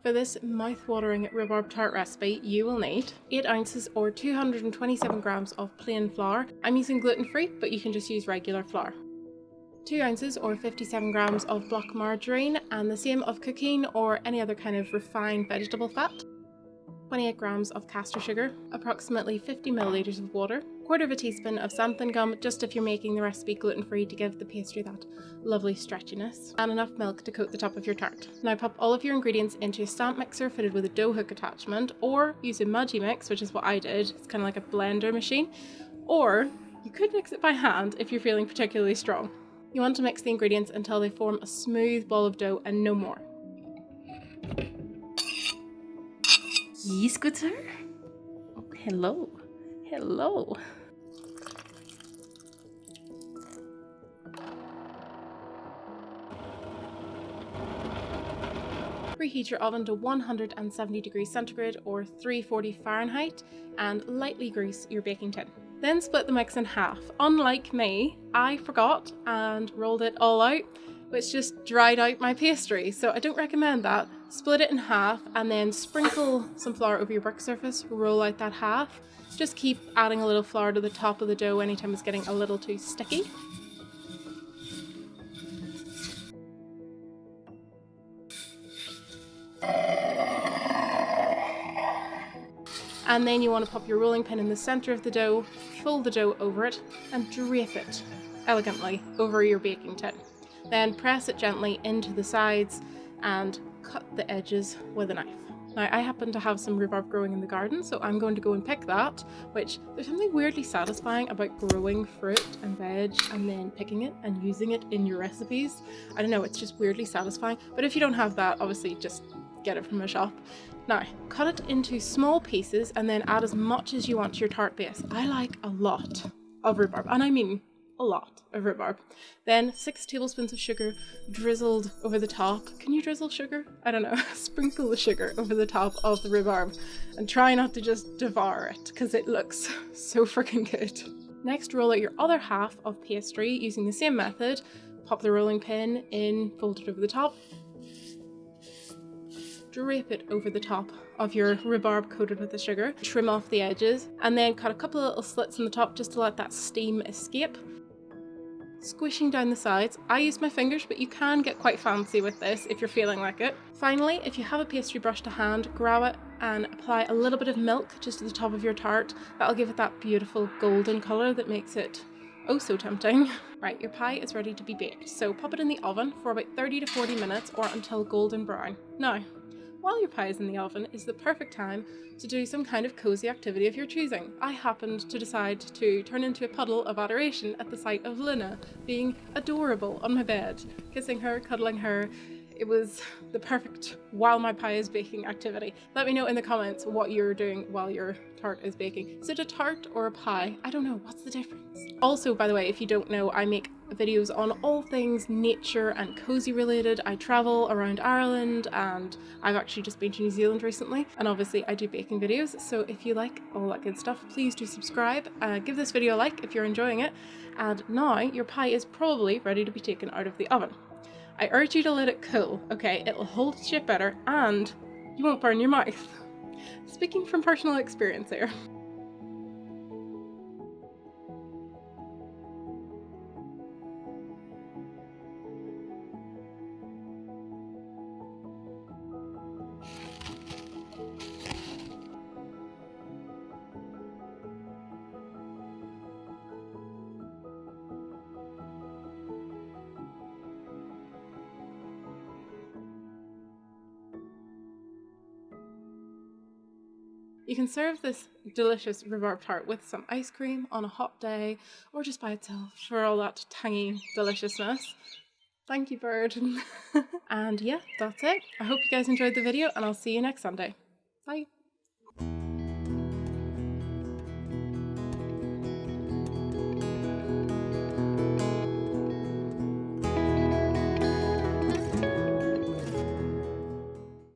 For this mouth-watering rhubarb tart recipe, you will need 8 ounces or 227 grams of plain flour. I'm using gluten-free, but you can just use regular flour. 2 ounces or 57 grams of block margarine, and the same of cooking or any other kind of refined vegetable fat. 28 grams of caster sugar, approximately 50 milliliters of water, 1/4 teaspoon of xanthan gum, just if you're making the recipe gluten-free to give the pastry that lovely stretchiness, and enough milk to coat the top of your tart. Now pop all of your ingredients into a stamp mixer fitted with a dough hook attachment, or use a Magimix, which is what I did. It's kind of like a blender machine, or you could mix it by hand if you're feeling particularly strong. You want to mix the ingredients until they form a smooth ball of dough and no more. Yes, good sir. Oh, hello. Hello. Preheat your oven to 170 degrees centigrade or 340 Fahrenheit and lightly grease your baking tin. Then split the mix in half. Unlike me, I forgot and rolled it all out, which just dried out my pastry, so I don't recommend that. Split it in half and then sprinkle some flour over your work surface, roll out that half. Just keep adding a little flour to the top of the dough anytime it's getting a little too sticky. And then you want to pop your rolling pin in the center of the dough, fold the dough over it, and drape it elegantly over your baking tin. Then press it gently into the sides and cut the edges with a knife. Now I happen to have some rhubarb growing in the garden, so I'm going to go and pick that, which there's something weirdly satisfying about growing fruit and veg and then picking it and using it in your recipes. I don't know, it's just weirdly satisfying, but if you don't have that, obviously just get it from a shop. Now, cut it into small pieces and then add as much as you want to your tart base. I like a lot of rhubarb, and I mean a lot of rhubarb. Then 6 tablespoons of sugar drizzled over the top. Can you drizzle sugar? I don't know. Sprinkle the sugar over the top of the rhubarb and try not to just devour it because it looks so freaking good. Next, roll out your other half of pastry using the same method. Pop the rolling pin in, fold it over the top. Drape it over the top of your rhubarb coated with the sugar, trim off the edges, and then cut a couple of little slits in the top just to let that steam escape. Squishing down the sides. I use my fingers, but you can get quite fancy with this if you're feeling like it. Finally, if you have a pastry brush to hand, grab it and apply a little bit of milk just to the top of your tart. That'll give it that beautiful golden colour that makes it oh so tempting. Right, your pie is ready to be baked, so pop it in the oven for about 30 to 40 minutes or until golden brown. Now, while your pie is in the oven is the perfect time to do some kind of cozy activity of your choosing. I happened to decide to turn into a puddle of adoration at the sight of Luna being adorable on my bed, kissing her, cuddling her. It was the perfect while my pie is baking activity. Let me know in the comments what you're doing while your tart is baking. Is it a tart or a pie? I don't know. What's the difference? Also, by the way, if you don't know, I make videos on all things nature and cozy related. I travel around Ireland and I've actually just been to New Zealand recently, and obviously I do baking videos, so if you like all that good stuff, please do subscribe, give this video a like if you're enjoying it, and now your pie is probably ready to be taken out of the oven. I urge you to let it cool, okay? It'll hold its shape better and you won't burn your mouth. Speaking from personal experience here. You can serve this delicious rhubarb tart with some ice cream on a hot day or just by itself for all that tangy deliciousness. Thank you, bird. And yeah, that's it. I hope you guys enjoyed the video and I'll see you next Sunday. Bye.